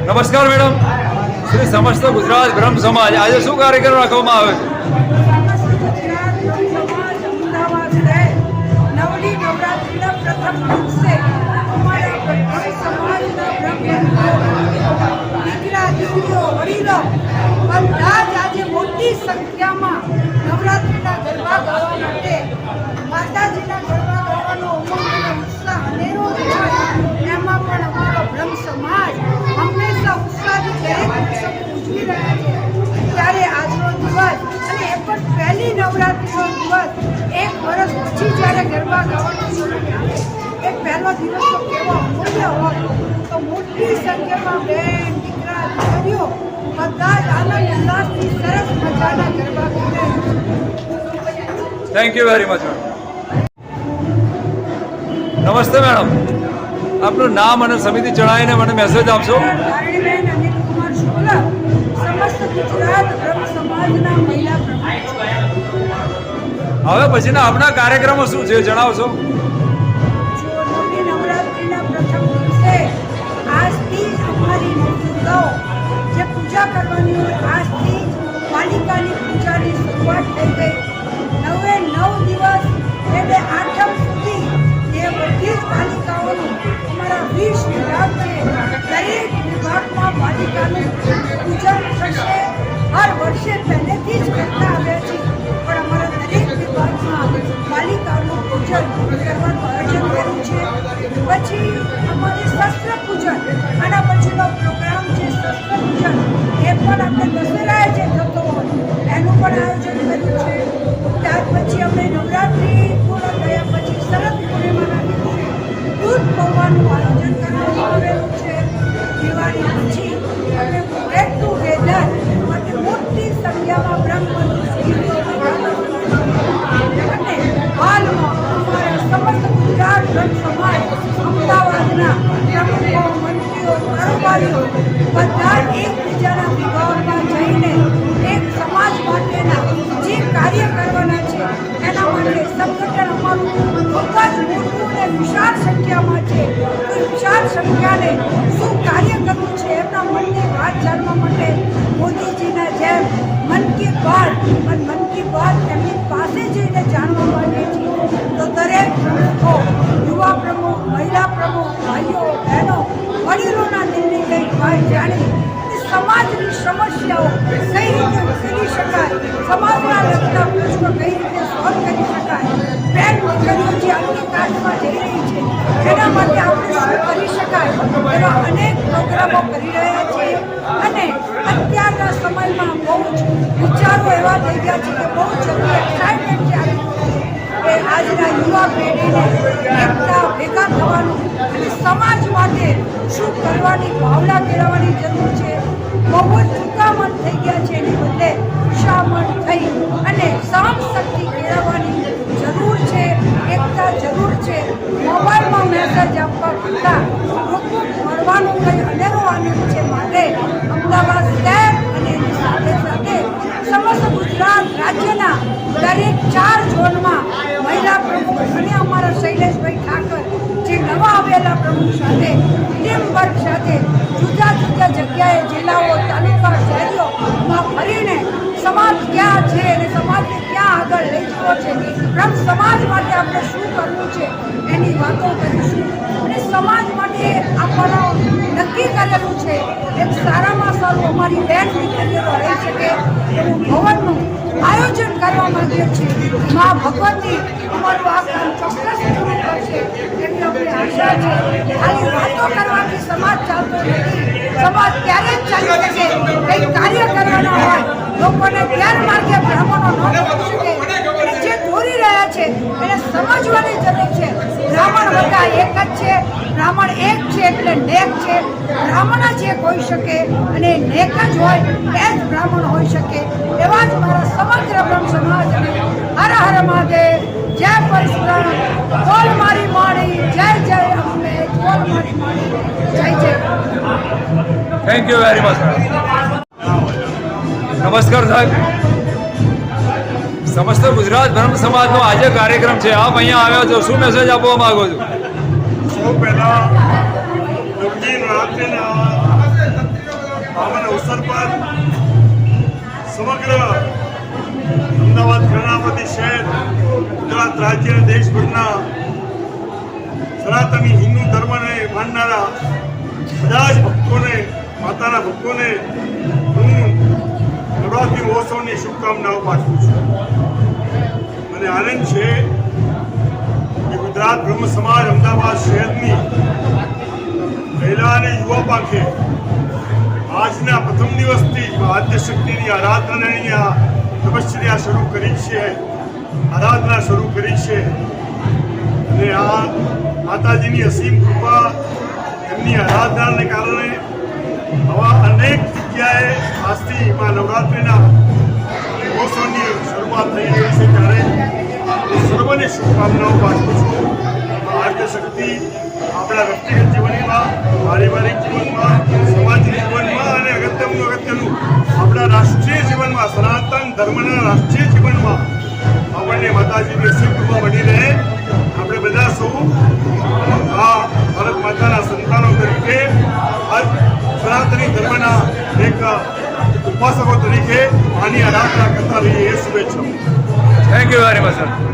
નમસ્કાર મેડમ, શ્રી સમસ્ત ગુજરાત બ્રહ્મ સમાજ આજે શું કાર્યક્રમ રાખવામાં આવે છે? નવલી નવરાત્રિના પ્રથમ દિવસે અમારા બ્રહ્મ સમાજના દીકરા દીકરીઓ વડીલો બધા જ આજે મોટી સંખ્યામાં નવરાત્રિના ગરબા ગાવા માટે માતાજીના ગરબા ગાવાનો ઉમંગ અને ઉત્સાહ અનેરો હોય. એમાં પણ અમારો બ્રહ્મ સમાજ હંમેશા ઉત્સાહથી દરેક ઉત્સવ ઉજવી રહ્યા છે. ત્યારે આજનો દિવસ અને એ પણ પહેલી નવરાત્રિનો દિવસ એક વર્ષ પછી જ્યારે ગરબા ગાવાનો સમય આવે એ પહેલો દિવસ તો કેવો અમૂલ્ય હોય. તો મોટી સંખ્યામાં બેન દીકરા દીકરીઓ બધા જ આનંદ ઉલ્લાસથી સરસ મજાના ગરબા ગાઈ રહ્યા છે. Thank you very much madam. નમસ્તે મેડમ, આપનું નામ અને સમિતિ જણાવીને મને મેસેજ આપશો. ધારણીબેન અનિલ કુમાર શુક્લ, સમસ્ત ગુજરાત બ્રહ્મ સમાજના મહિલા પ્રમુખ. હવે પછીના આપણા કાર્યક્રમો શું છે જણાવશો? નવમી નવરાત્રિના પ્રથમ દિવસે આજથી જ અમારી નવદુર્ગાઓ જે પૂજા કરવાની હોય આજથી પાલિકાની પૂજાની શરૂઆત થઈ ગઈ. 9 દિવસ એટલે આઠમ સુધી એ બધી જ પાલિકાઓનું અમારા 20 વિભાગ છે. દરેક વિભાગમાં પાલિકાનું પૂજન થશે. હર વર્ષે પહેલેથી જ કરતા આવ્યા છીએ, પણ અમારા દરેક વિભાગમાં પાલિકાનું પૂજન કરવાનું આયોજન કર્યું છે. પછી અમારે શસ્ત્ર પૂજન, આના પછીનો પ્રોગ્રામ છે શસ્ત્ર પૂજન. એ પણ આપણે દશેરાએ જે થતો હોય એનું પણ આયોજન કર્યું છે. ત્યાર પછી અમે નવરાત્રિ પૂર્ણ થયા પછી શરદ પૂર્ણિમાના દિવસે દૂધ પૌવાનું આયોજન કરવામાં આવેલું છે. દિવાળી પછી અમે ગેટ ટુગેધર માટે મોટી સંખ્યામાં અને હાલમાં અમારા સમસ્ત ગુજરાત બ્રહ્મ સમાજ અમદાવાદના પ્રમુખો, મંત્રીઓ, કારોબારીઓ બધા એકબીજાના વિભાગમાં જઈને એક સમાજ માટેના જે કાર્ય કરવાના છે એના માટે સંગઠન અમારું ખૂબ જ મોટું અને વિશાળ સંખ્યામાં છે. તો વિશાળ સંખ્યાને શું કાર્ય કરવું છે એમના મનની વાત જાણવા માટે મોદીજીના જેમ મન કી બાત એમની પાસે જઈને જાણવા માંગે છે. તો દરેક પ્રમુખો, યુવા પ્રમુખ, મહિલા પ્રમુખ, ભાઈઓ બહેનો વડીલોના દિલની કઈ વાત જાણી સમાજની સમસ્યાઓ કઈ રીતે ઉકેલી શકાય, સમાજના લગતા પ્રશ્નો કઈ રીતે સોલ્વ કરી શકાય, બેન દીકરીઓ જે અન્ય કાસ્ટમાં જઈ રહી છે એના માટે આપણે શું કરી શકાય એવા અનેક પ્રોગ્રામો કરી રહ્યા છીએ. અને અત્યારના સમયમાં બહુ જ વિચારો એવા થઈ ગયા છે કે બહુ જલ્દી એક્સાઇટમેન્ટ ચાલી કે આજના યુવા પેઢીને એકતા ભેગા થવાનું અને સમાજ માટે શું કરવાની ભાવના કેળવવાની જરૂર છે. બહુ જ ચૂકામણ થઈ ગયા છે, એની બદલે શામણ થઈ અને સહન શક્તિ કેળવવાની જરૂર છે. એકતા જરૂર છે. મોબાઈલમાં મેસેજ આપવા કરતાં લોકો મળવાનું કંઈ અનેરો આનંદ છે. માટે અમદાવાદ શહેર અને એની સાથે સાથે સમસ્ત ગુજરાત રાજ્યના દરેક 4 ઝોનમાં મહિલા પ્રમુખ અને અમારા શૈલેષભાઈ ઠાકર જે નવા આવેલા પ્રમુખ સાથે ટીમ વર્ક સાથે જુદા જુદા જગ્યાએ જિલ્લાઓ, તાલુકા, શહેરીઓમાં ફરીને સમાજ ક્યાં છે અને સમાજને ક્યાં આગળ લઈ જવો છે, બ્રહ્મ સમાજ માટે આપણે શું કરવું છે એની વાતો કરીશું. અને સમાજ માટે આપણો નક્કી કરેલું છે એક સારામાં સારું અમારી બેન દીકરીઓ રહી શકે એવું ભવનનું આયોજન કરવા માંગીએ છીએ. મા ભગવતી અમારું આ કામ ચોક્કસ પૂરું કરશે એવી અમને આશા છે. ખાલી વાતો કરવાથી સમાજ ચાલતો નથી. સમાજ ત્યારે જ ચાલી શકે કંઈ કાર્ય કરવાના હોય, લોકોને ગેરમાર્ગે બ્રાહ્મણો ન કરી શકે. જે દોરી રહ્યા છે એને સમજવાની જરૂર છે. બ્રાહ્મણ બધા એક જ છે, બ્રાહ્મણ એક છે એટલે નેક છે. બ્રાહ્મણ જ એક હોઈ શકે અને નેક જ હોય એ જ બ્રાહ્મણ હોઈ શકે. એવા જ મારા સમગ્ર બ્રહ્મ સમાજ હર હર મહાદેવ, જય પરશુરામ, બોલ મારી માળી, જય જય અંબે, બોલ મારી માળી, જય જય. Thank you very much madam. નમસ્કાર સાહેબ, સમસ્ત ગુજરાત બ્રહ્મ સમાજનો આજે કાર્યક્રમ છે, આપ અહીંયા આવ્યા છો, શું મેસેજ આપવા માંગો છો? સૌ પહેલાં આજની નવરાત્રિના પાવન અવસર પર સમગ્ર અમદાવાદ કર્ણાવતી શહેર ગુજરાત રાજ્ય અને દેશભરના સનાતની હિન્દુ ધર્મને માનનારા બધા જ ભક્તોને, માતાના ભક્તોને હું નવરાત્રિ મહોત્સવની શુભકામનાઓ પાઠવું છું. મને આનંદ છે કે ગુજરાત બ્રહ્મ સમાજ અમદાવાદ શહેરની મહિલા અને યુવા પાંખે આજના પ્રથમ દિવસથી જ આદ્ય શક્તિની આરાધનાની આ તપશ્ચર્યા શરૂ કરી છે, આરાધના શરૂ કરી છે. અને આ માતાજીની અસીમ કૃપા, એમની આરાધનાને કારણે આવા અનેક જગ્યાએ આજથી નવરાત્રિના મહોત્સવની શરૂઆત થઈ રહી છે. ત્યારે હું સર્વને શુભકામનાઓ પાઠવું છું. આદ્ય શક્તિ આપણા વ્યક્તિગત જીવનમાં, પારિવારિક જીવનમાં, સામાજિક જીવનમાં અને અગત્યનું આપણા રાષ્ટ્રીય જીવનમાં, સનાતન ધર્મના રાષ્ટ્રીય જીવનમાં આપણને માતાજીની અસીમ કૃપા મળી રહે. આપણે બધા સૌ આ ભારત માતાના સંતાનો તરીકે સનાતની ધર્મના એક ઉપાસકો તરીકે આની આરાધના કરતા રહીએ એ શુભેચ્છા. Thank you very much sir.